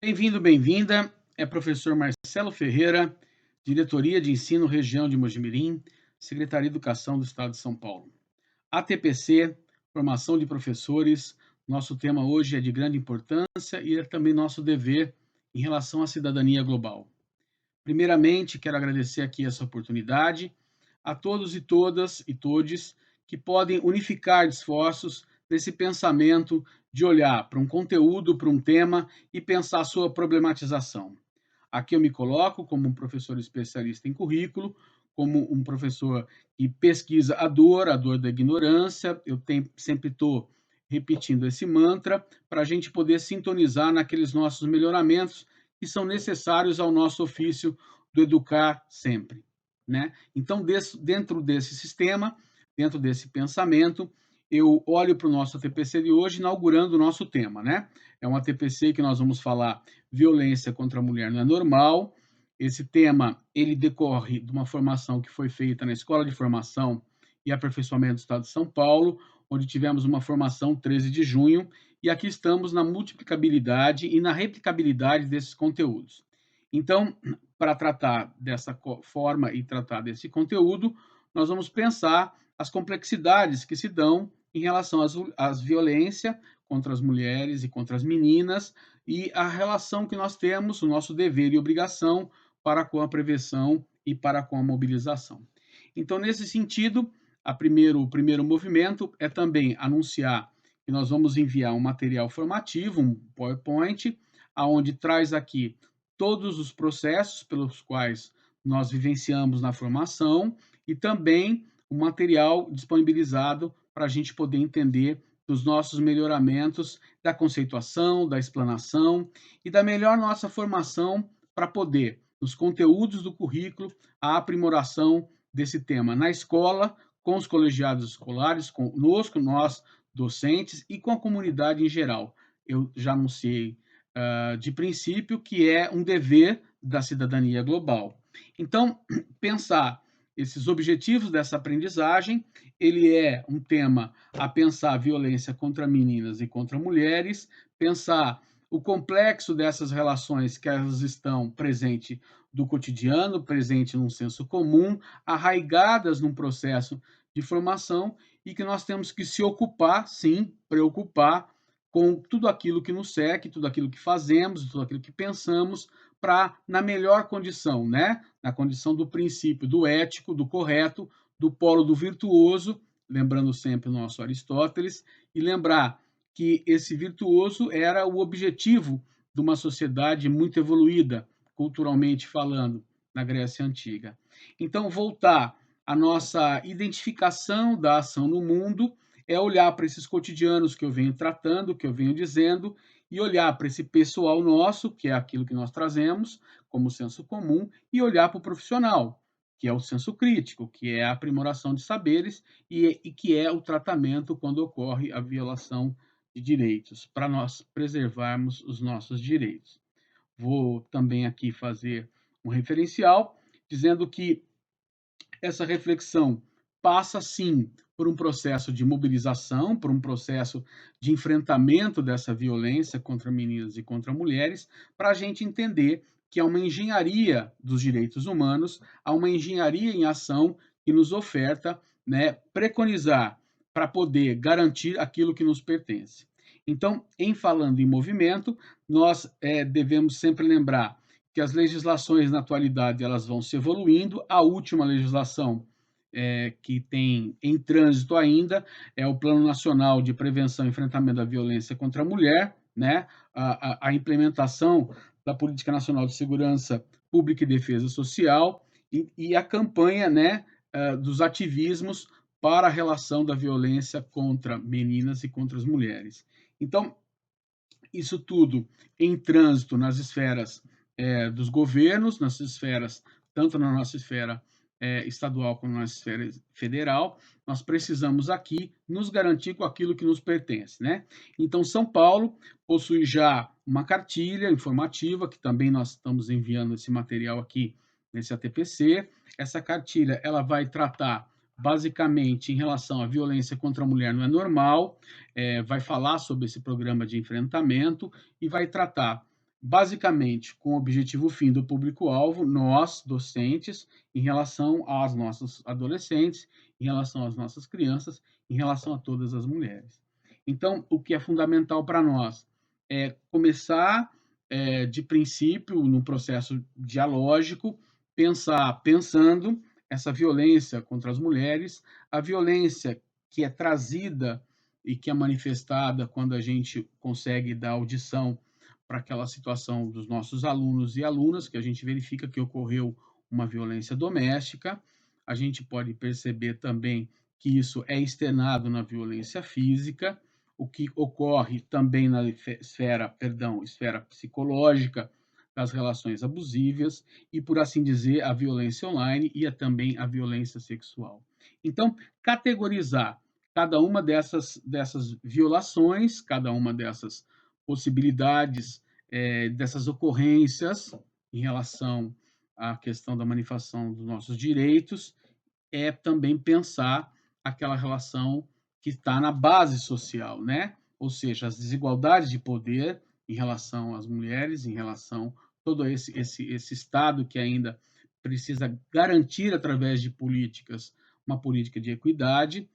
Bem-vindo, bem-vinda. É professor Marcelo Ferreira, Diretoria de Ensino Região de Mojimirim, Secretaria de Educação do Estado de São Paulo. ATPC, Formação de Professores. Nosso tema hoje é de grande importância e é também nosso dever em relação à cidadania global. Primeiramente, quero agradecer aqui essa oportunidade a todos e todas e todes que podem unificar esforços nesse pensamento de olhar para um conteúdo, para um tema e pensar a sua problematização. Aqui eu me coloco como um professor especialista em currículo, como um professor que pesquisa a dor da ignorância. Sempre estou repetindo esse mantra para a gente poder sintonizar naqueles nossos melhoramentos que são necessários ao nosso ofício do educar sempre, né? Então, dentro desse sistema, dentro desse pensamento, eu olho para o nosso ATPC de hoje, inaugurando o nosso tema, né? É um ATPC que nós vamos falar violência contra a mulher não é normal. Esse tema, ele decorre de uma formação que foi feita na Escola de Formação e Aperfeiçoamento do Estado de São Paulo, onde tivemos uma formação 13 de junho, e aqui estamos na multiplicabilidade e na replicabilidade desses conteúdos. Então, para tratar dessa forma e tratar desse conteúdo, nós vamos pensar as complexidades que se dão em relação às violência contra as mulheres e contra as meninas e a relação que nós temos, o nosso dever e obrigação para com a prevenção e para com a mobilização. Então, nesse sentido, o primeiro movimento é também anunciar que nós vamos enviar um material formativo, um PowerPoint, aonde traz aqui todos os processos pelos quais nós vivenciamos na formação e também o material disponibilizado para a gente poder entender dos nossos melhoramentos, da conceituação, da explanação e da melhor nossa formação para poder, nos conteúdos do currículo, a aprimoração desse tema na escola, com os colegiados escolares, conosco, nós docentes e com a comunidade em geral. Eu já anunciei de princípio que é um dever da cidadania global. Então, pensar esses objetivos dessa aprendizagem, ele é um tema a pensar a violência contra meninas e contra mulheres, pensar o complexo dessas relações que elas estão presente do cotidiano, presente num senso comum, arraigadas num processo de formação e que nós temos que se ocupar, sim, preocupar com tudo aquilo que nos segue, tudo aquilo que fazemos, tudo aquilo que pensamos, para, na melhor condição, né? Na condição do princípio do ético, do correto, do polo do virtuoso, lembrando sempre o nosso Aristóteles, e lembrar que esse virtuoso era o objetivo de uma sociedade muito evoluída, culturalmente falando, na Grécia Antiga. Então, voltar à nossa identificação da ação no mundo é olhar para esses cotidianos que eu venho tratando, que eu venho dizendo, e olhar para esse pessoal nosso, que é aquilo que nós trazemos como senso comum, e olhar para o profissional, que é o senso crítico, que é a aprimoração de saberes e que é o tratamento quando ocorre a violação de direitos, para nós preservarmos os nossos direitos. Vou também aqui fazer um referencial, dizendo que essa reflexão passa, sim, por um processo de mobilização, por um processo de enfrentamento dessa violência contra meninas e contra mulheres, para a gente entender que há uma engenharia dos direitos humanos, há uma engenharia em ação que nos oferta, né, preconizar para poder garantir aquilo que nos pertence. Então, em falando em movimento, nós devemos sempre lembrar que as legislações na atualidade elas vão se evoluindo. A última legislação que tem em trânsito ainda é o Plano Nacional de Prevenção e Enfrentamento da Violência contra a Mulher, né? A implementação da Política Nacional de Segurança Pública e Defesa Social e a campanha, né, dos ativismos para a relação da violência contra meninas e contra as mulheres. Então, isso tudo em trânsito nas esferas dos governos, nas esferas, tanto na nossa esfera estadual como na nossa esfera federal, nós precisamos aqui nos garantir com aquilo que nos pertence, né? Então, São Paulo possui já uma cartilha informativa, que também nós estamos enviando esse material aqui nesse ATPC. Essa cartilha, ela vai tratar basicamente em relação à violência contra a mulher não é normal, vai falar sobre esse programa de enfrentamento e vai tratar basicamente com o objetivo fim do público-alvo, nós, docentes, em relação aos nossos adolescentes, em relação às nossas crianças, em relação a todas as mulheres. Então, o que é fundamental para nós é começar, de princípio, num processo dialógico, pensando essa violência contra as mulheres, a violência que é trazida e que é manifestada quando a gente consegue dar audição para aquela situação dos nossos alunos e alunas, que a gente verifica que ocorreu uma violência doméstica. A gente pode perceber também que isso é externado na violência física, o que ocorre também na esfera psicológica das relações abusivas e, por assim dizer, a violência online e também a violência sexual. Então, categorizar cada uma dessas violações, cada uma dessas possibilidades, dessas ocorrências em relação à questão da manifestação dos nossos direitos, é também pensar aquela relação que está na base social, né? Ou seja, as desigualdades de poder em relação às mulheres, em relação a todo esse Estado que ainda precisa garantir, através de políticas, uma política de equidade,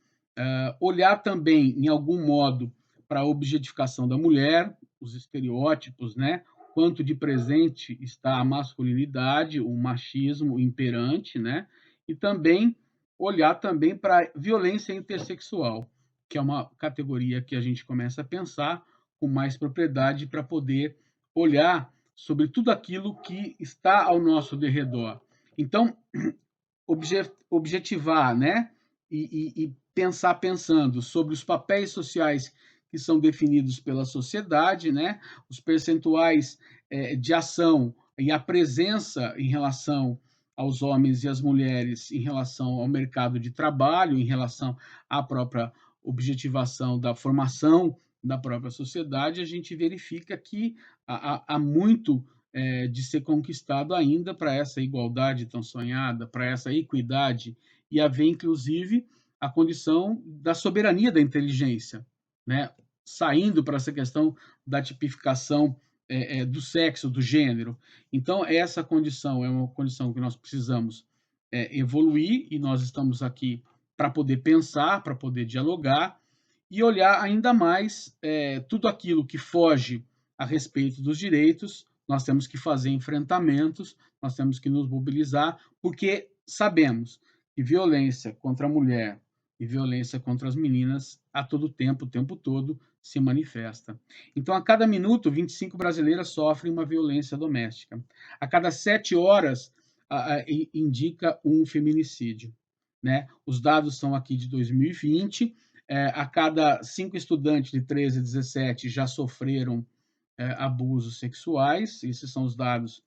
olhar também, em algum modo, para a objetificação da mulher, os estereótipos, né? Quanto de presente está a masculinidade, o machismo imperante, né? E também olhar também para a violência intersexual, que é uma categoria que a gente começa a pensar com mais propriedade para poder olhar sobre tudo aquilo que está ao nosso derredor. Então, objetivar, né? E pensar pensando sobre os papéis sociais que são definidos pela sociedade, né? Os percentuais de ação e a presença em relação aos homens e às mulheres em relação ao mercado de trabalho, em relação à própria objetivação da formação da própria sociedade, a gente verifica que há muito de ser conquistado ainda para essa igualdade tão sonhada, para essa equidade, e haver, inclusive, a condição da soberania da inteligência, né? Saindo para essa questão da tipificação do sexo, do gênero. Então, essa condição é uma condição que nós precisamos evoluir, e nós estamos aqui para poder pensar, para poder dialogar e olhar ainda mais tudo aquilo que foge a respeito dos direitos. Nós temos que fazer enfrentamentos, nós temos que nos mobilizar, porque sabemos que violência contra a mulher e violência contra as meninas a todo tempo, o tempo todo, se manifesta. Então, a cada minuto, 25 brasileiras sofrem uma violência doméstica. A cada 7 horas, indica um feminicídio, né? Os dados são aqui de 2020. A cada 5 estudantes de 13 a 17 já sofreram abusos sexuais. Esses são os dados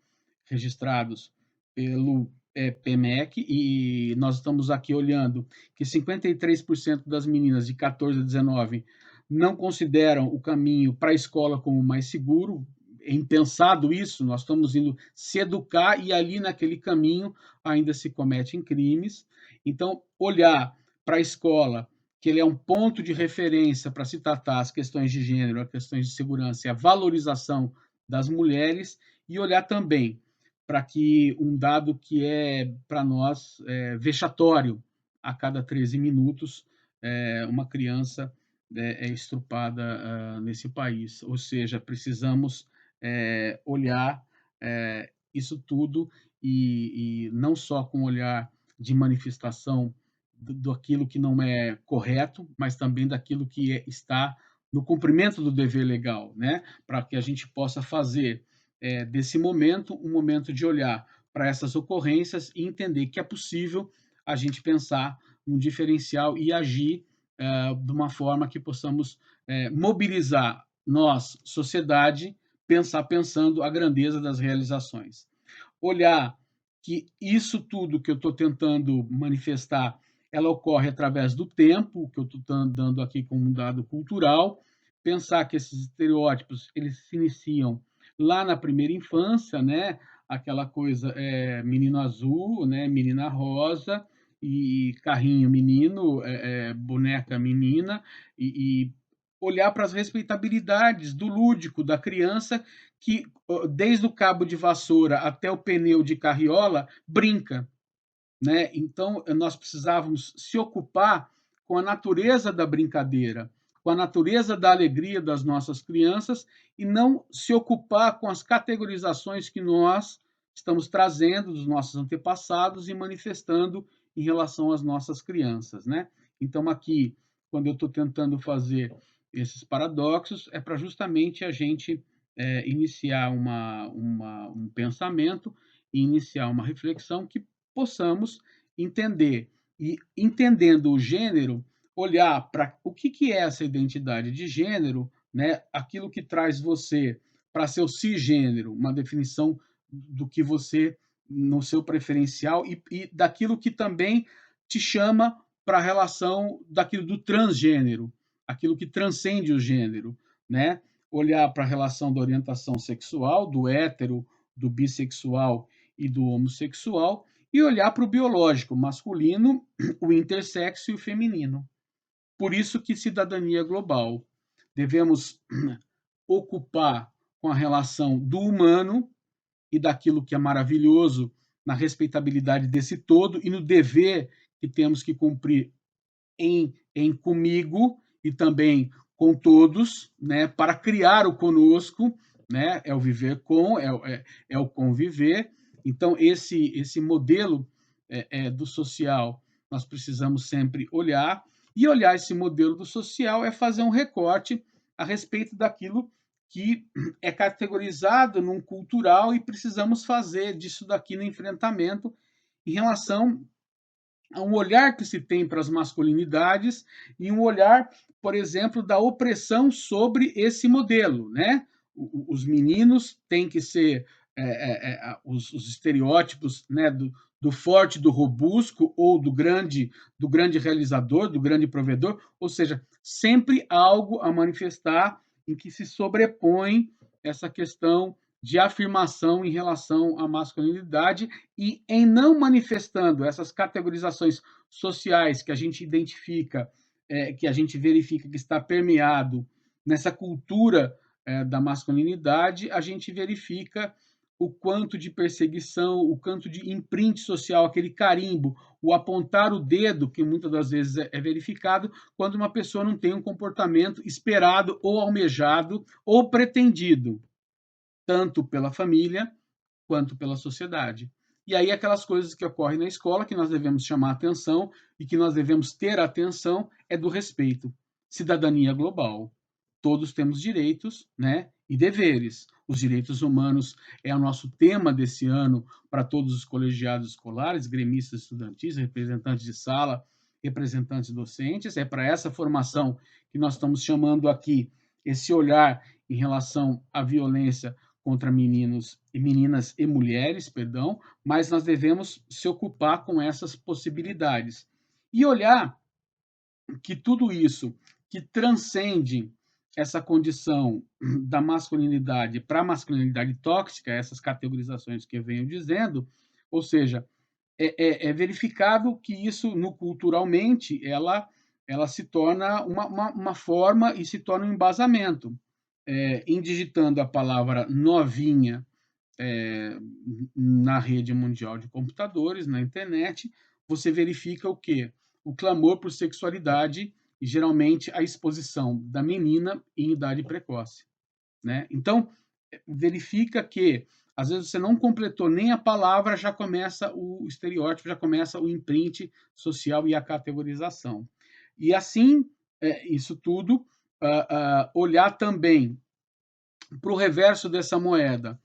registrados pelo PMEC, e nós estamos aqui olhando que 53% das meninas de 14 a 19 não consideram o caminho para a escola como mais seguro. É impensado isso, nós estamos indo se educar e ali naquele caminho ainda se cometem crimes. Então, olhar para a escola, que ele é um ponto de referência para se tratar as questões de gênero, as questões de segurança e a valorização das mulheres, e olhar também para que um dado que é, para nós, vexatório: a cada 13 minutos, uma criança é estrupada nesse país. Ou seja, precisamos olhar isso tudo, e não só com olhar de manifestação daquilo que não é correto, mas também daquilo que está no cumprimento do dever legal, né? Para que a gente possa fazer desse momento um momento de olhar para essas ocorrências e entender que é possível a gente pensar um diferencial e agir de uma forma que possamos mobilizar nós, sociedade, pensando a grandeza das realizações. Olhar que isso tudo que eu estou tentando manifestar, ela ocorre através do tempo, que eu estou dando aqui como um dado cultural. Pensar que esses estereótipos eles se iniciam lá na primeira infância, né? Aquela coisa menino azul, né? Menina rosa, e carrinho menino, boneca menina, e olhar para as respeitabilidades do lúdico da criança, que, desde o cabo de vassoura até o pneu de carriola, brinca, né? Então, nós precisávamos se ocupar com a natureza da brincadeira, com a natureza da alegria das nossas crianças e não se ocupar com as categorizações que nós estamos trazendo dos nossos antepassados e manifestando em relação às nossas crianças, né? Então, aqui, quando eu estou tentando fazer esses paradoxos, é para justamente a gente iniciar um pensamento e iniciar uma reflexão que possamos entender. E, entendendo o gênero, olhar para o que é essa identidade de gênero, né? Aquilo que traz você para seu cisgênero, uma definição do que você, no seu preferencial, e daquilo que também te chama para a relação daquilo do transgênero, aquilo que transcende o gênero, né? Olhar para a relação da orientação sexual, do hétero, do bissexual e do homossexual, e olhar para o biológico, o masculino, o intersexo e o feminino. Por isso que cidadania global. Devemos ocupar com a relação do humano e daquilo que é maravilhoso na respeitabilidade desse todo e no dever que temos que cumprir em comigo e também com todos, né, para criar o conosco, né, é o viver com, é o conviver. Então, esse modelo do social, nós precisamos sempre olhar, e olhar esse modelo do social é fazer um recorte a respeito daquilo que é categorizado num cultural e precisamos fazer disso daqui no enfrentamento em relação a um olhar que se tem para as masculinidades e um olhar, por exemplo, da opressão sobre esse modelo, né? Os meninos têm que ser os estereótipos, né, do forte, do robusto ou do grande realizador, do grande provedor, ou seja, sempre algo a manifestar em que se sobrepõe essa questão de afirmação em relação à masculinidade e em não manifestando essas categorizações sociais que a gente identifica, que a gente verifica que está permeado nessa cultura da masculinidade, a gente verifica o quanto de perseguição, o quanto de imprint social, aquele carimbo, o apontar o dedo, que muitas das vezes é verificado, quando uma pessoa não tem um comportamento esperado ou almejado ou pretendido, tanto pela família quanto pela sociedade. E aí aquelas coisas que ocorrem na escola que nós devemos chamar atenção e que nós devemos ter atenção é do respeito. Cidadania global. Todos temos direitos, né, e deveres. Os direitos humanos é o nosso tema desse ano para todos os colegiados escolares, gremistas estudantis, representantes de sala, representantes docentes. É para essa formação que nós estamos chamando aqui esse olhar em relação à violência contra meninos e meninas e mulheres, perdão, mas nós devemos se ocupar com essas possibilidades e olhar que tudo isso que transcende essa condição da masculinidade para a masculinidade tóxica, essas categorizações que eu venho dizendo, ou seja, é verificado que isso, no culturalmente, ela se torna uma forma e se torna um embasamento. Indigitando a palavra novinha na rede mundial de computadores, na internet, você verifica o quê? O clamor por sexualidade e, geralmente, a exposição da menina em idade precoce, né? Então, verifica que, às vezes, você não completou nem a palavra, já começa o estereótipo, já começa o imprint social e a categorização. E, assim, isso tudo, olhar também para o reverso dessa moeda.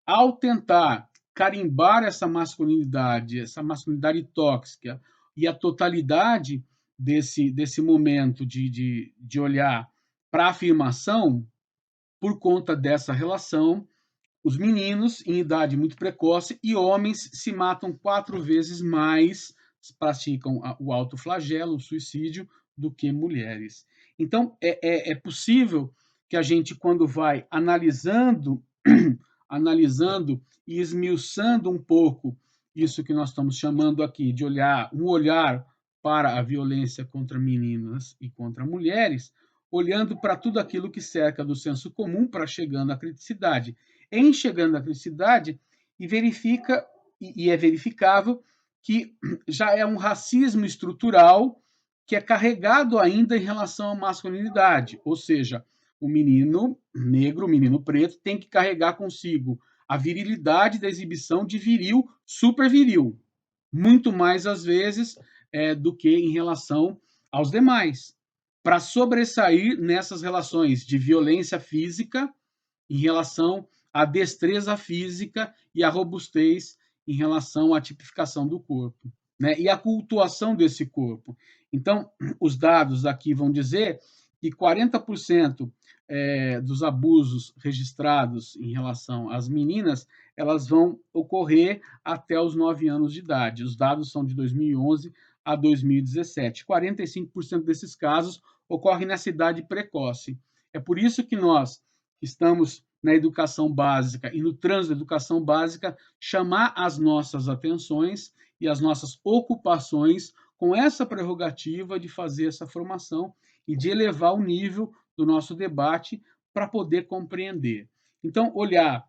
Ao tentar carimbar essa masculinidade tóxica e a totalidade desse momento de olhar para a afirmação, por conta dessa relação, os meninos em idade muito precoce e homens se matam 4 vezes mais, praticam o autoflagelo, o suicídio, do que mulheres. Então, é possível que a gente, quando vai analisando e esmiuçando um pouco isso que nós estamos chamando aqui de um olhar para a violência contra meninas e contra mulheres, olhando para tudo aquilo que cerca do senso comum para chegando à criticidade. em chegando à criticidade e verifica, e é verificável que já é um racismo estrutural que é carregado ainda em relação à masculinidade, ou seja, o menino negro, o menino preto, tem que carregar consigo a virilidade da exibição de viril, super viril, muito mais às vezes do que em relação aos demais, para sobressair nessas relações de violência física em relação à destreza física e à robustez em relação à tipificação do corpo, né? E a cultuação desse corpo. Então, os dados aqui vão dizer que 40% dos abusos registrados em relação às meninas, elas vão ocorrer até os 9 anos de idade. Os dados são de 2011 a 2017. 45% desses casos ocorrem nessa idade precoce. É por isso que nós estamos na educação básica e no trânsito da educação básica, chamar as nossas atenções e as nossas ocupações com essa prerrogativa de fazer essa formação e de elevar o nível do nosso debate para poder compreender. Então, olhar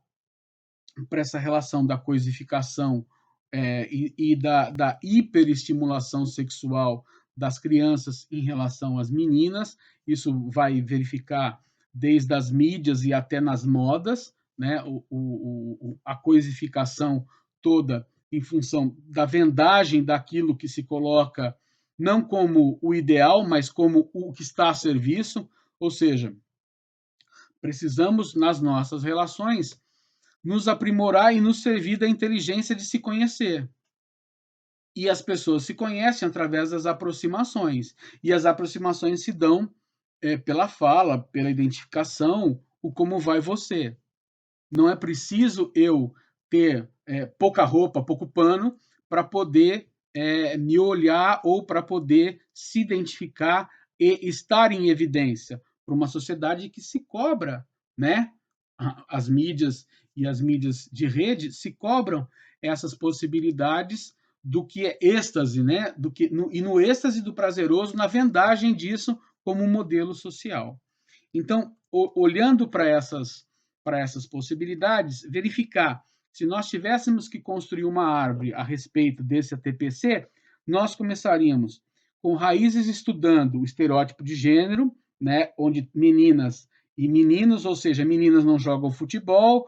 para essa relação da coisificação e da hiperestimulação sexual das crianças em relação às meninas, isso vai verificar desde as mídias e até nas modas, né? A coisificação toda em função da vendagem daquilo que se coloca não como o ideal, mas como o que está a serviço, ou seja, precisamos nas nossas relações nos aprimorar e nos servir da inteligência de se conhecer. E as pessoas se conhecem através das aproximações. E as aproximações se dão pela fala, pela identificação, o como vai você. Não é preciso eu ter pouca roupa, pouco pano, para poder me olhar ou para poder se identificar e estar em evidência para uma sociedade que se cobra, né? As mídias e as mídias de rede se cobram essas possibilidades do que é êxtase, né? E no êxtase do prazeroso, na vendagem disso como um modelo social. Então, olhando para essas possibilidades, verificar se nós tivéssemos que construir uma árvore a respeito desse ATPC, nós começaríamos com raízes estudando o estereótipo de gênero, né, onde meninas e meninos, ou seja, meninas não jogam futebol,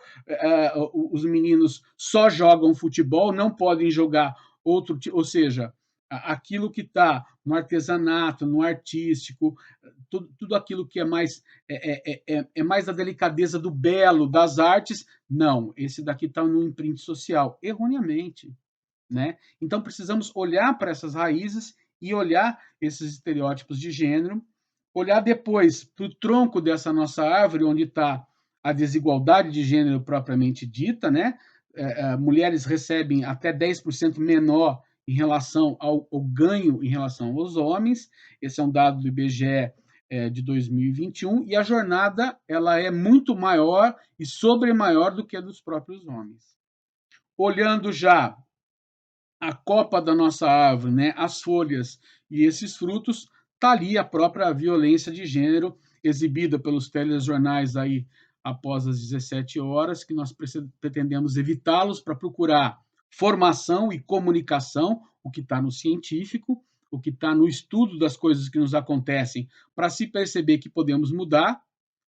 os meninos só jogam futebol, não podem jogar outro, ou seja, aquilo que está no artesanato, no artístico, tudo aquilo que é mais da delicadeza do belo, das artes, não, esse daqui está no imprint social, erroneamente, né? Então precisamos olhar para essas raízes e olhar esses estereótipos de gênero, olhar depois para o tronco dessa nossa árvore, onde está a desigualdade de gênero propriamente dita, né? Mulheres recebem até 10% menor em relação ao ganho em relação aos homens. Esse é um dado do IBGE de 2021, e a jornada ela é muito maior e sobre-maior do que a dos próprios homens. Olhando já a copa da nossa árvore, né, as folhas e esses frutos, está ali a própria violência de gênero exibida pelos telejornais aí após as 17 horas, que nós pretendemos evitá-los para procurar formação e comunicação, o que está no científico, o que está no estudo das coisas que nos acontecem, para se perceber que podemos mudar,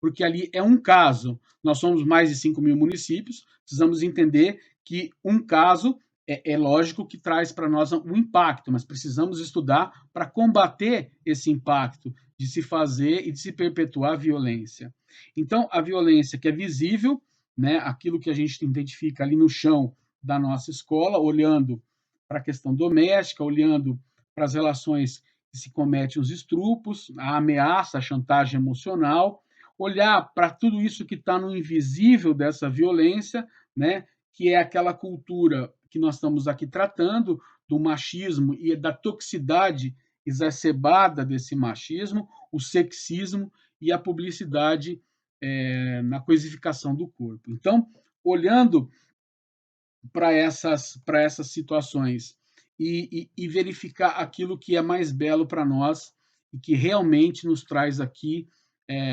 porque ali é um caso. Nós somos mais de 5 mil municípios, precisamos entender que um caso é lógico que traz para nós um impacto, mas precisamos estudar para combater esse impacto de se fazer e de se perpetuar a violência. Então, a violência que é visível, né, aquilo que a gente identifica ali no chão da nossa escola, olhando para a questão doméstica, olhando para as relações que se cometem os estrupos, a ameaça, a chantagem emocional, olhar para tudo isso que está no invisível dessa violência, né, que é aquela cultura que nós estamos aqui tratando, do machismo e da toxicidade exacerbada desse machismo, o sexismo e a publicidade na coisificação do corpo. Então, olhando para essas situações e verificar aquilo que é mais belo para nós e que realmente nos traz aqui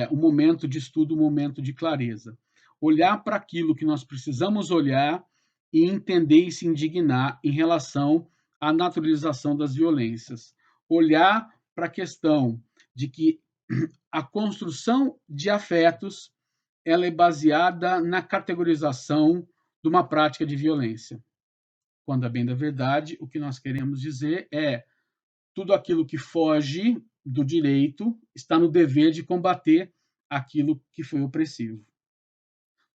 um momento de estudo, um momento de clareza. olhar para aquilo que nós precisamos olhar e entender e se indignar em relação à naturalização das violências. Olhar para a questão de que a construção de afetos ela é baseada na categorização de uma prática de violência. Quando, a bem da verdade, o que nós queremos dizer é tudo aquilo que foge do direito está no dever de combater aquilo que foi opressivo.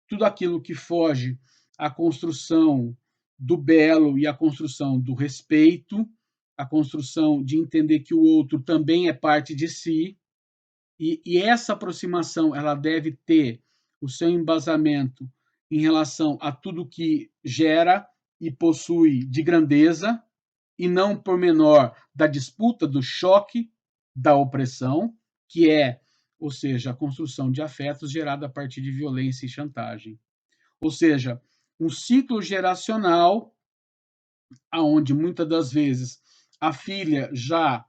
Tudo aquilo que foge à construção do belo e à construção do respeito, a construção de entender que o outro também é parte de si, e essa aproximação ela deve ter o seu embasamento em relação a tudo que gera e possui de grandeza, e não por menor da disputa, do choque, da opressão, que é, ou seja, a construção de afetos gerada a partir de violência e chantagem. Ou seja, um ciclo geracional aonde muitas das vezes a filha já,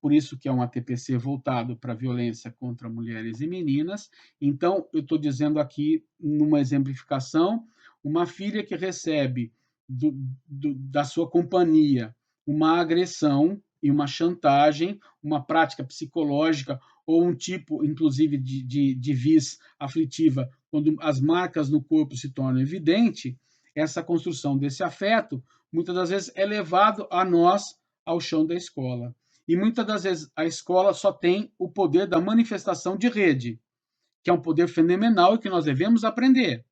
por isso que é um ATPC voltado para a violência contra mulheres e meninas, então eu estou dizendo aqui, numa exemplificação, uma filha que recebe da sua companhia uma agressão e uma chantagem, uma prática psicológica ou um tipo, inclusive, de vis aflitiva, quando as marcas no corpo se tornam evidentes, essa construção desse afeto, muitas das vezes, é levado a nós ao chão da escola. E muitas das vezes a escola só tem o poder da manifestação de rede, que é um poder fenomenal e que nós devemos aprender,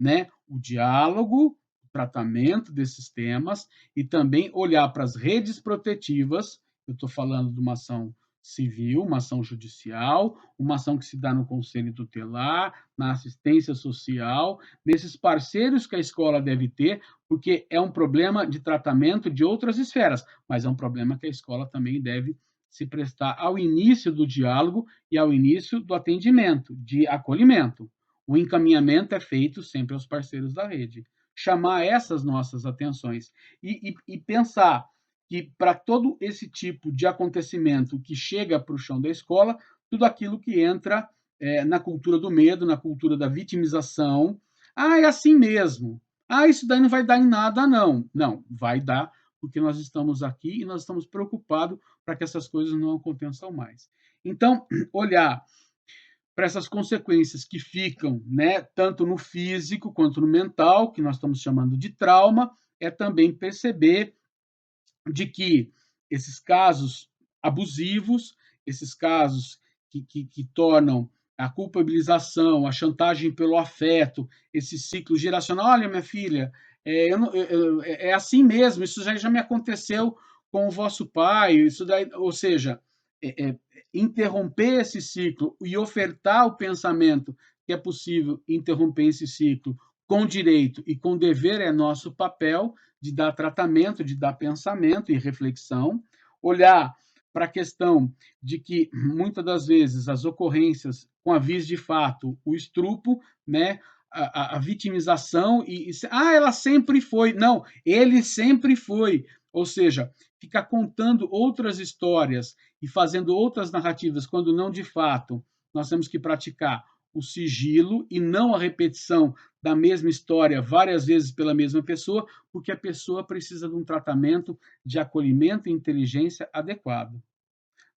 né? O diálogo, o tratamento desses temas e também olhar para as redes protetivas. Eu estou falando de uma ação civil, uma ação judicial, uma ação que se dá no conselho tutelar, na assistência social, nesses parceiros que a escola deve ter, porque é um problema de tratamento de outras esferas, mas é um problema que a escola também deve se prestar ao início do diálogo e ao início do atendimento, de acolhimento. O encaminhamento é feito sempre aos parceiros da rede. Chamar essas nossas atenções e pensar que para todo esse tipo de acontecimento que chega para o chão da escola, tudo aquilo que entra na cultura do medo, na cultura da vitimização. Ah, é assim mesmo. Ah, isso daí não vai dar em nada, não. Não, vai dar, porque nós estamos aqui e nós estamos preocupados para que essas coisas não aconteçam mais. Então, olhar para essas consequências que ficam, né, tanto no físico quanto no mental, que nós estamos chamando de trauma, é também perceber de que esses casos abusivos, esses casos que tornam a culpabilização, a chantagem pelo afeto, esse ciclo geracional. Olha, minha filha, é assim mesmo, isso já me aconteceu com o vosso pai, isso daí, ou seja, interromper esse ciclo e ofertar o pensamento que é possível interromper esse ciclo com direito e com dever é nosso papel de dar tratamento, de dar pensamento e reflexão, olhar para a questão de que muitas das vezes as ocorrências com aviso de fato, o estrupo, né, a vitimização ela sempre foi, não, ele sempre foi, ou seja, ficar contando outras histórias e fazendo outras narrativas, quando não de fato nós temos que praticar o sigilo e não a repetição da mesma história várias vezes pela mesma pessoa, porque a pessoa precisa de um tratamento de acolhimento e inteligência adequado.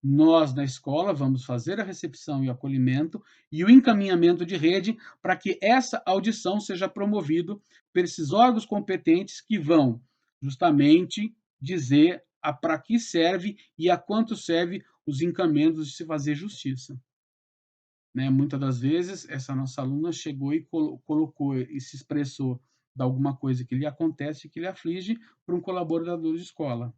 Nós, na escola, vamos fazer a recepção e o acolhimento e o encaminhamento de rede para que essa audição seja promovida por esses órgãos competentes que vão justamente dizer para que serve e a quanto serve os encaminhamentos de se fazer justiça. Né? Muitas das vezes, essa nossa aluna chegou e colocou e se expressou de alguma coisa que lhe acontece, que lhe aflige, para um colaborador de escola.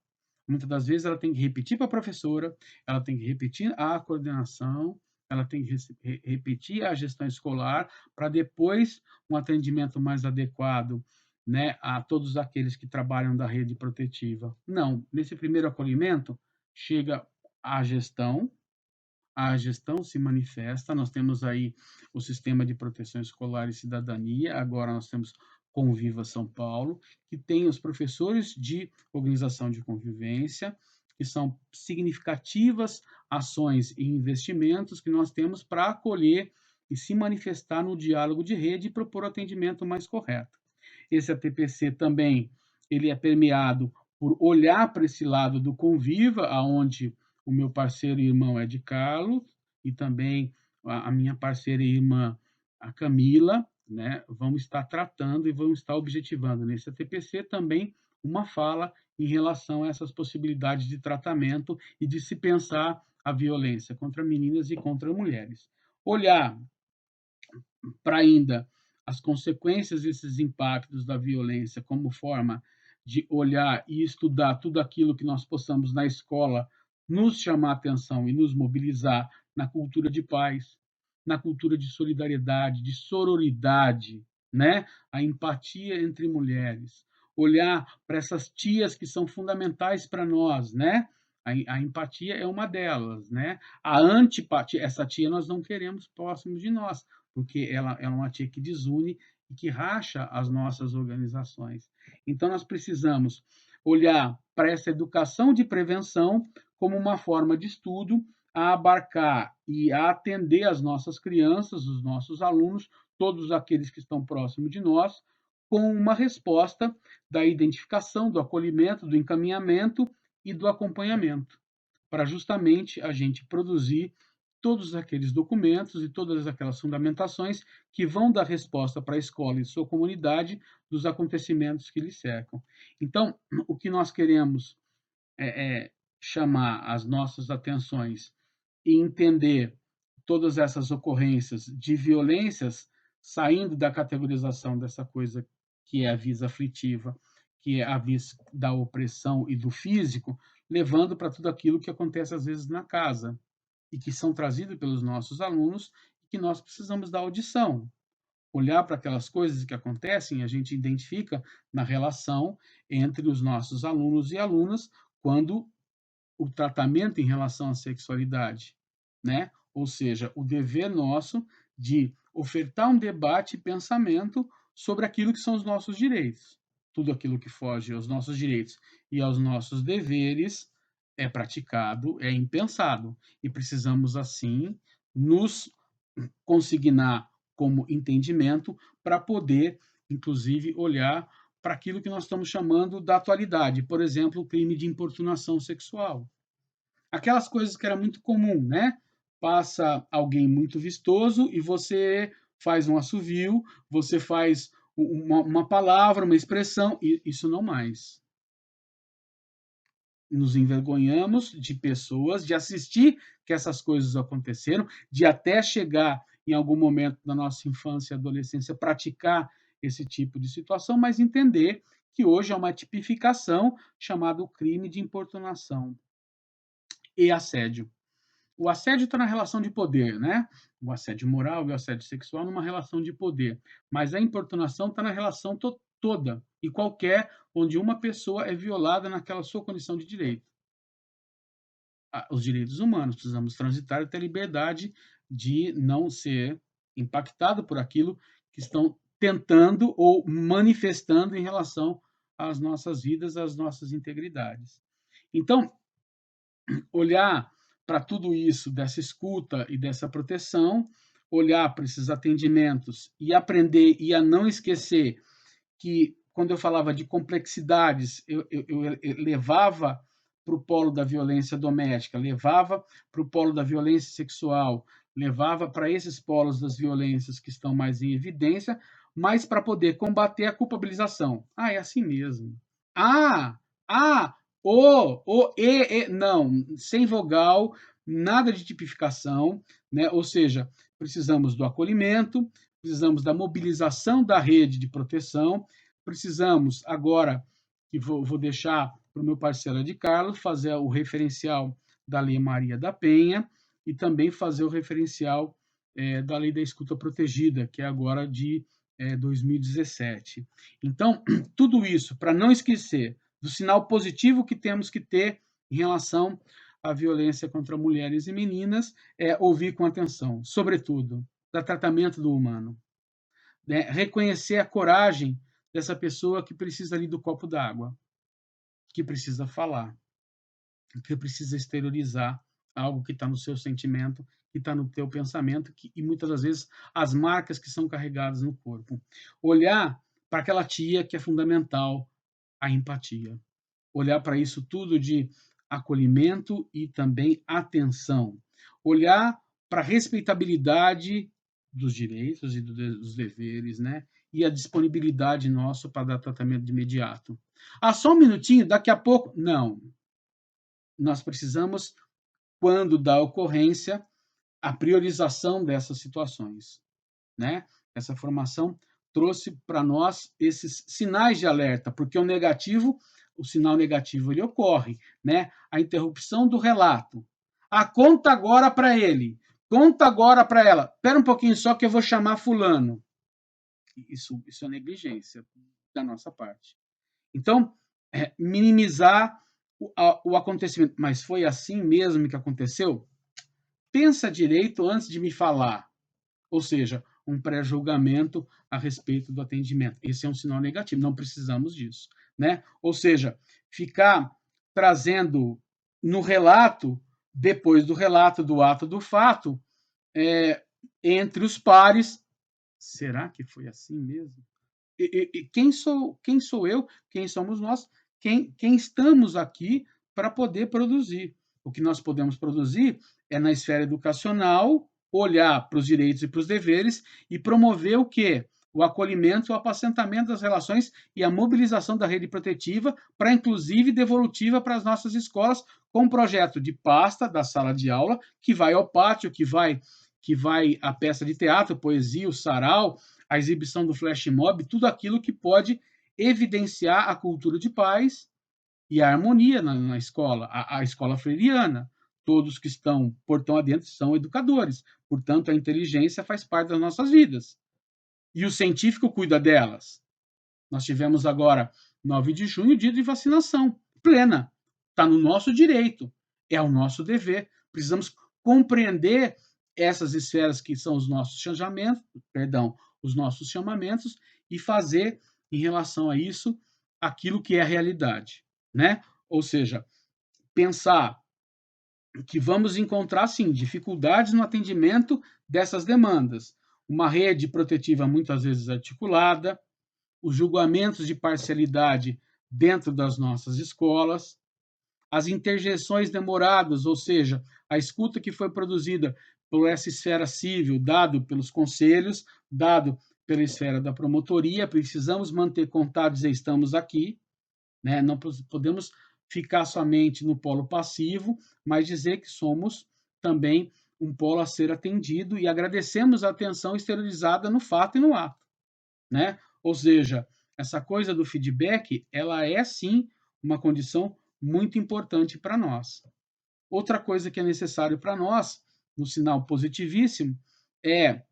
Muitas das vezes ela tem que repetir para a professora, ela tem que repetir a coordenação, ela tem que repetir a gestão escolar, para depois um atendimento mais adequado, né, a todos aqueles que trabalham da rede protetiva. Não, nesse primeiro acolhimento, chega a gestão se manifesta, nós temos aí o Sistema de Proteção Escolar e Cidadania, agora nós temos Conviva São Paulo, que tem os professores de organização de convivência, que são significativas ações e investimentos que nós temos para acolher e se manifestar no diálogo de rede e propor o atendimento mais correto. Esse ATPC também ele é permeado por olhar para esse lado do Conviva, aonde o meu parceiro e irmão é de Carlos, e também a minha parceira e irmã, a Camila, né, vão estar tratando e vão estar objetivando nesse ATPC também uma fala em relação a essas possibilidades de tratamento e de se pensar a violência contra meninas e contra mulheres. Olhar para ainda as consequências desses impactos da violência como forma de olhar e estudar tudo aquilo que nós possamos na escola nos chamar atenção e nos mobilizar na cultura de paz, na cultura de solidariedade, de sororidade, né? A empatia entre mulheres, olhar para essas tias que são fundamentais para nós, né? A empatia é uma delas, né? A antipatia, essa tia nós não queremos próximo de nós, porque ela é uma tia que desune e que racha as nossas organizações. Então, nós precisamos olhar para essa educação de prevenção como uma forma de estudo a abarcar e a atender as nossas crianças, os nossos alunos, todos aqueles que estão próximos de nós, com uma resposta da identificação, do acolhimento, do encaminhamento e do acompanhamento, para justamente a gente produzir todos aqueles documentos e todas aquelas fundamentações que vão dar resposta para a escola e sua comunidade dos acontecimentos que lhe cercam. Então, o que nós queremos é chamar as nossas atenções e entender todas essas ocorrências de violências saindo da categorização dessa coisa que é a vis aflitiva, que é a vis da opressão e do físico, levando para tudo aquilo que acontece às vezes na casa e que são trazidos pelos nossos alunos e que nós precisamos dar audição. Olhar para aquelas coisas que acontecem, a gente identifica na relação entre os nossos alunos e alunas quando o tratamento em relação à sexualidade, né? Ou seja, o dever nosso de ofertar um debate e pensamento sobre aquilo que são os nossos direitos. Tudo aquilo que foge aos nossos direitos e aos nossos deveres é praticado, é impensado. E precisamos, assim, nos consignar como entendimento para poder, inclusive, olhar para aquilo que nós estamos chamando da atualidade, por exemplo, o crime de importunação sexual. Aquelas coisas que era muito comum, né? Passa alguém muito vistoso e você faz um assovio, você faz uma palavra, uma expressão, e isso não mais. Nos envergonhamos de pessoas, de assistir que essas coisas aconteceram, de até chegar em algum momento da nossa infância e adolescência praticar esse tipo de situação, mas entender que hoje é uma tipificação chamada crime de importunação e assédio. O assédio está na relação de poder, né? O assédio moral e o assédio sexual numa relação de poder. Mas a importunação está na relação toda e qualquer onde uma pessoa é violada naquela sua condição de direito. Os direitos humanos, precisamos transitar até a liberdade de não ser impactado por aquilo que estão tentando ou manifestando em relação às nossas vidas, às nossas integridades. Então, olhar para tudo isso, dessa escuta e dessa proteção, olhar para esses atendimentos e aprender e a não esquecer que, quando eu falava de complexidades, eu levava para o polo da violência doméstica, levava para o polo da violência sexual, levava para esses polos das violências que estão mais em evidência, mas para poder combater a culpabilização. Ah, é assim mesmo. Ah, ah, não, sem vogal, nada de tipificação, né? Ou seja, precisamos do acolhimento, precisamos da mobilização da rede de proteção, precisamos agora, que vou deixar para o meu parceiro de Carlos, fazer o referencial da Lei Maria da Penha e também fazer o referencial da Lei da Escuta Protegida, que é agora de 2017. Então, tudo isso para não esquecer do sinal positivo que temos que ter em relação à violência contra mulheres e meninas, é ouvir com atenção, sobretudo, do tratamento do humano. Né? Reconhecer a coragem dessa pessoa que precisa ali do copo d'água, que precisa falar, que precisa exteriorizar algo que está no seu sentimento, que está no teu pensamento e muitas das vezes as marcas que são carregadas no corpo. Olhar para aquela tia que é fundamental, a empatia. Olhar para isso tudo de acolhimento e também atenção. Olhar para a respeitabilidade dos direitos e dos deveres, né? E a disponibilidade nossa para dar tratamento de imediato. Ah, só um minutinho, daqui a pouco. Não. Nós precisamos, quando dá ocorrência, a priorização dessas situações, né? Essa formação trouxe para nós esses sinais de alerta, porque o sinal negativo ele ocorre, né? A interrupção do relato. Ah, conta agora para ele, conta agora para ela. Espera um pouquinho só que eu vou chamar fulano. Isso é negligência da nossa parte. Então, minimizar o acontecimento. Mas foi assim mesmo que aconteceu? Pensa direito antes de me falar. Ou seja, um pré-julgamento a respeito do atendimento. Esse é um sinal negativo, não precisamos disso, né? Ou seja, ficar trazendo no relato, depois do relato do ato do fato, entre os pares, será que foi assim mesmo? E quem sou eu? Quem somos nós? Quem estamos aqui para poder produzir? O que nós podemos produzir é na esfera educacional, olhar para os direitos e para os deveres e promover o quê? O acolhimento, o apacentamento das relações e a mobilização da rede protetiva para inclusive devolutiva para as nossas escolas, com um projeto de pasta da sala de aula que vai ao pátio, que vai a peça de teatro, poesia, o sarau, a exibição do flash mob, tudo aquilo que pode evidenciar a cultura de paz e a harmonia na escola, a escola freiriana. Todos que estão portão adentro são educadores, portanto, a inteligência faz parte das nossas vidas. E o científico cuida delas. Nós tivemos agora, 9 de junho, dia de vacinação plena. Está no nosso direito, é o nosso dever. Precisamos compreender essas esferas que são os nossos chamamentos e fazer em relação a isso aquilo que é a realidade, né? Ou seja, pensar que vamos encontrar sim dificuldades no atendimento dessas demandas, uma rede protetiva muitas vezes articulada, os julgamentos de parcialidade dentro das nossas escolas, as interjeições demoradas, ou seja, a escuta que foi produzida por essa esfera civil, dado pelos conselhos, dado pela esfera da promotoria, precisamos manter contato, dizer estamos aqui, né? Não podemos ficar somente no polo passivo, mas dizer que somos também um polo a ser atendido e agradecemos a atenção exteriorizada no fato e no ato, né? Ou seja, essa coisa do feedback, ela é sim uma condição muito importante para nós. Outra coisa que é necessário para nós, no sinal positivíssimo, é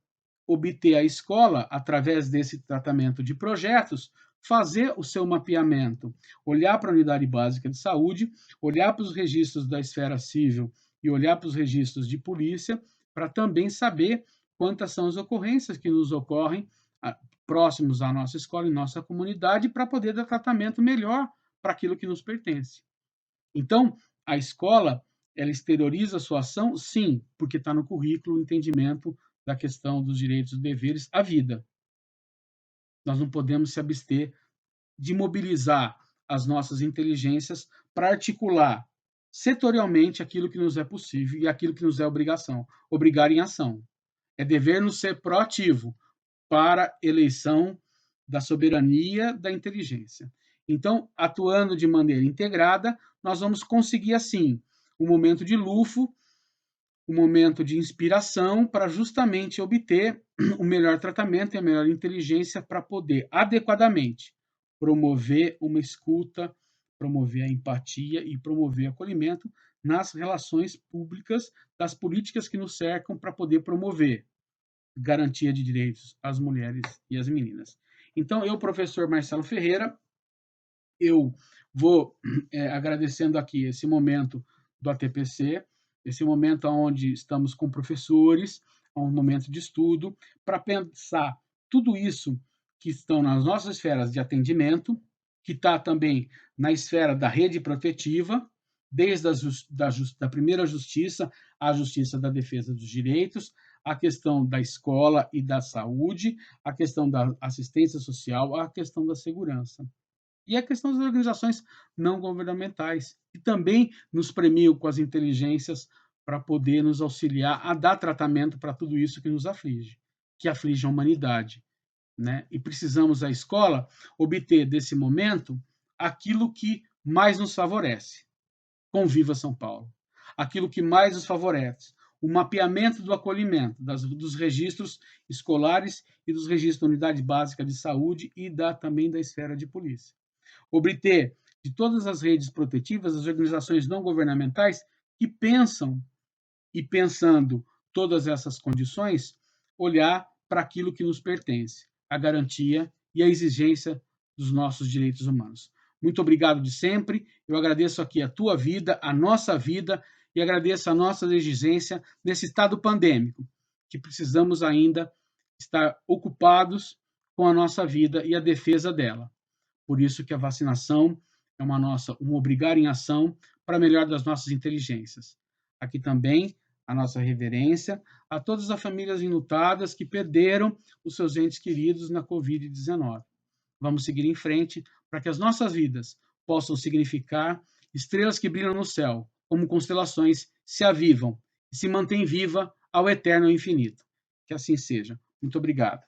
obter a escola, através desse tratamento de projetos, fazer o seu mapeamento, olhar para a unidade básica de saúde, olhar para os registros da esfera civil e olhar para os registros de polícia, para também saber quantas são as ocorrências que nos ocorrem próximos à nossa escola e nossa comunidade, para poder dar tratamento melhor para aquilo que nos pertence. Então, a escola, ela exterioriza a sua ação, sim, porque está no currículo o entendimento da questão dos direitos e deveres à vida. Nós não podemos se abster de mobilizar as nossas inteligências para articular setorialmente aquilo que nos é possível e aquilo que nos é obrigação. Obrigar em ação. É dever-nos ser proativo para eleição da soberania da inteligência. Então, atuando de maneira integrada, nós vamos conseguir, assim, um momento de lufo, um momento de inspiração para justamente obter o melhor tratamento e a melhor inteligência para poder adequadamente promover uma escuta, promover a empatia e promover acolhimento nas relações públicas das políticas que nos cercam para poder promover garantia de direitos às mulheres e às meninas. Então, eu, professor Marcelo Ferreira, eu vou agradecendo aqui esse momento do ATPC, esse momento onde estamos com professores, um momento de estudo, para pensar tudo isso que estão nas nossas esferas de atendimento, que está também na esfera da rede protetiva, desde da primeira justiça à justiça da defesa dos direitos, a questão da escola e da saúde, a questão da assistência social, a questão da segurança. E a questão das organizações não governamentais, que também nos premiam com as inteligências para poder nos auxiliar a dar tratamento para tudo isso que nos aflige, que aflige a humanidade, né? E precisamos, a escola, obter desse momento aquilo que mais nos favorece. Conviva São Paulo. Aquilo que mais nos favorece, o mapeamento do acolhimento, dos registros escolares e dos registros da unidade básica de saúde e também da esfera de polícia. Obter de todas as redes protetivas, as organizações não governamentais que pensam e, pensando todas essas condições, olhar para aquilo que nos pertence, a garantia e a exigência dos nossos direitos humanos. Muito obrigado de sempre. Eu agradeço aqui a tua vida, a nossa vida, e agradeço a nossa exigência nesse estado pandêmico, que precisamos ainda estar ocupados com a nossa vida e a defesa dela. Por isso que a vacinação é um obrigar em ação para melhor das nossas inteligências. Aqui também a nossa reverência a todas as famílias enlutadas que perderam os seus entes queridos na Covid-19. Vamos seguir em frente para que as nossas vidas possam significar estrelas que brilham no céu, como constelações se avivam e se mantêm viva ao eterno e infinito. Que assim seja. Muito obrigado.